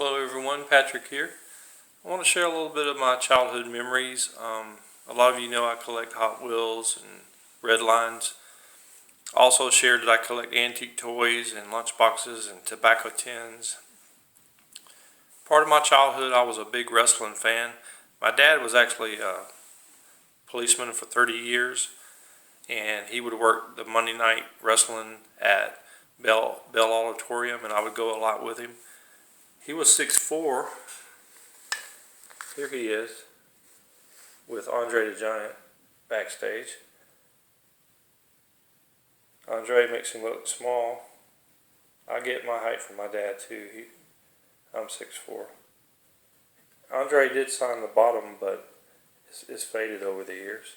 Hello everyone, Patrick here. I want to share a little bit of my childhood memories. A lot of you know I collect Hot Wheels and Red Lines. Also shared that I collect antique toys and lunchboxes and tobacco tins. Part of my childhood, I was a big wrestling fan. My dad was actually a policeman for 30 years, and he would work the Monday night wrestling at Bell Auditorium, and I would go a lot with him. He was 6'4". Here he is with Andre the Giant backstage. Andre makes him look small. I get my height from my dad too. I'm 6'4". Andre did sign the bottom, but it's faded over the years.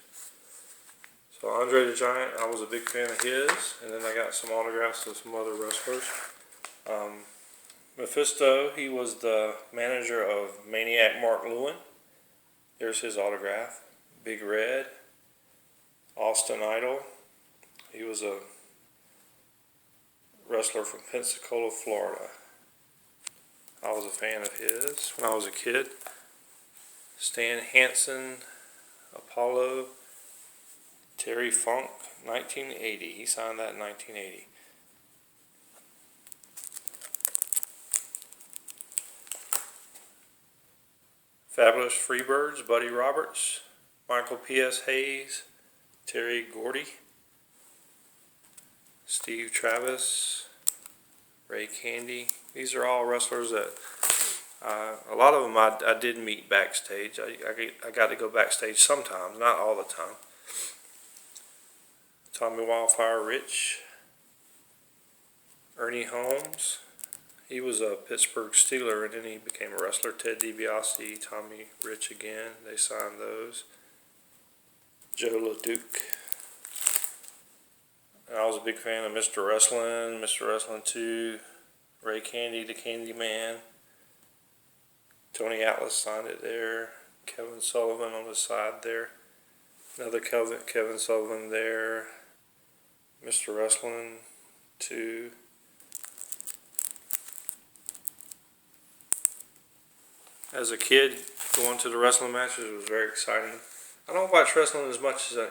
So Andre the Giant, I was a big fan of his, and then I got some autographs of some other wrestlers. Mephisto, he was the manager of Maniac Mark Lewin. There's his autograph. Big Red. Austin Idol. He was a wrestler from Pensacola, Florida. I was a fan of his when I was a kid. Stan Hansen, Apollo, Terry Funk, 1980. He signed that in 1980. Fabulous Freebirds, Buddy Roberts, Michael P.S. Hayes, Terry Gordy, Steve Travis, Ray Candy. These are all wrestlers that a lot of them I did meet backstage. I got to go backstage sometimes, not all the time. Tommy Wildfire Rich, Ernie Holmes. He was a Pittsburgh Steeler, and then he became a wrestler. Ted DiBiase, Tommy Rich again. They signed those. Joe LaDuke. And I was a big fan of Mr. Wrestling 2, Ray Candy, the Candy Man. Tony Atlas signed it there. Kevin Sullivan on the side there. Another Kevin Sullivan there. Mr. Wrestling 2. As a kid, going to the wrestling matches was very exciting. I don't watch wrestling as much as I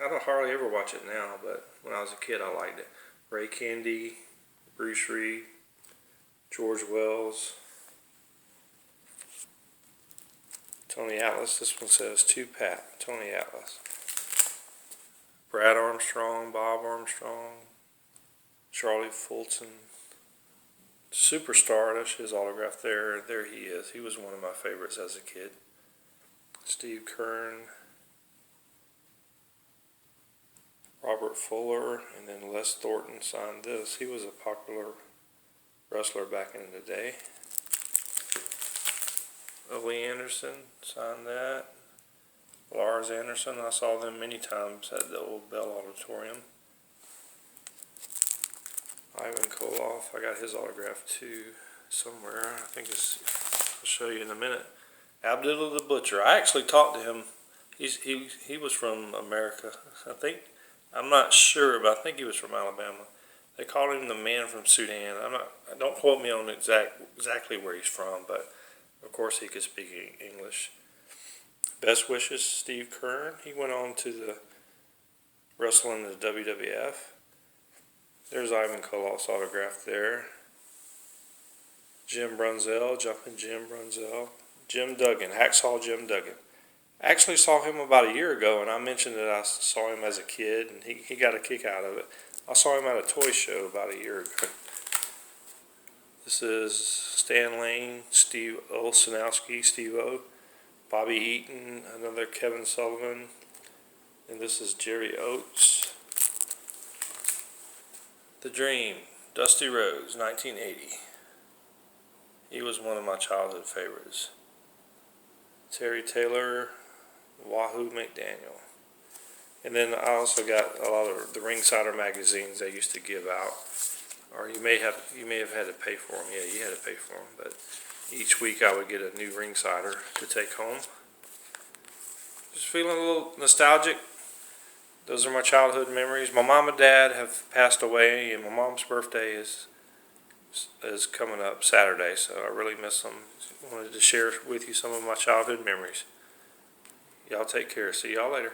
don't hardly ever watch it now, but when I was a kid, I liked it. Ray Candy, Bruce Reed, George Wells, Tony Atlas. This one says to Pat, Tony Atlas. Brad Armstrong, Bob Armstrong, Charlie Fulton. Superstar, that's his autograph there. There he is. He was one of my favorites as a kid. Steve Kern, Robert Fuller, and then Les Thornton signed this. He was a popular wrestler back in the day. Lee Anderson signed that. Lars Anderson, I saw them many times at the old Bell Auditorium. Ivan Koloff, I got his autograph too somewhere. I think I'll show you in a minute. Abdullah the Butcher. I actually talked to him. He was from America. I'm not sure, but I think he was from Alabama. They called him the man from Sudan. Don't quote me on exactly where he's from, but of course he could speak English. Best wishes, Steve Kern. He went on to the wrestling in the WWF. There's Ivan Koloff's autograph there. Jim Brunzell, Jumpin' Jim Brunzell. Jim Duggan, Hacksaw Jim Duggan. I actually saw him about a year ago, and I mentioned that I saw him as a kid, and he got a kick out of it. I saw him at a toy show about a year ago. This is Stan Lane, Steve Olsenowski, Steve O, Bobby Eaton, another Kevin Sullivan, and this is Jerry Oats. The Dream, Dusty Rhodes, 1980. He was one of my childhood favorites. Terry Taylor, Wahoo McDaniel. And then I also got a lot of the Ringsider magazines they used to give out. Or you may have had to pay for them. Yeah, you had to pay for them. But each week I would get a new Ringsider to take home. Just feeling a little nostalgic. Those are my childhood memories. My mom and dad have passed away, and my mom's birthday is is coming up Saturday, so I really miss them. Wanted to share with you some of my childhood memories. Y'all take care. See y'all later.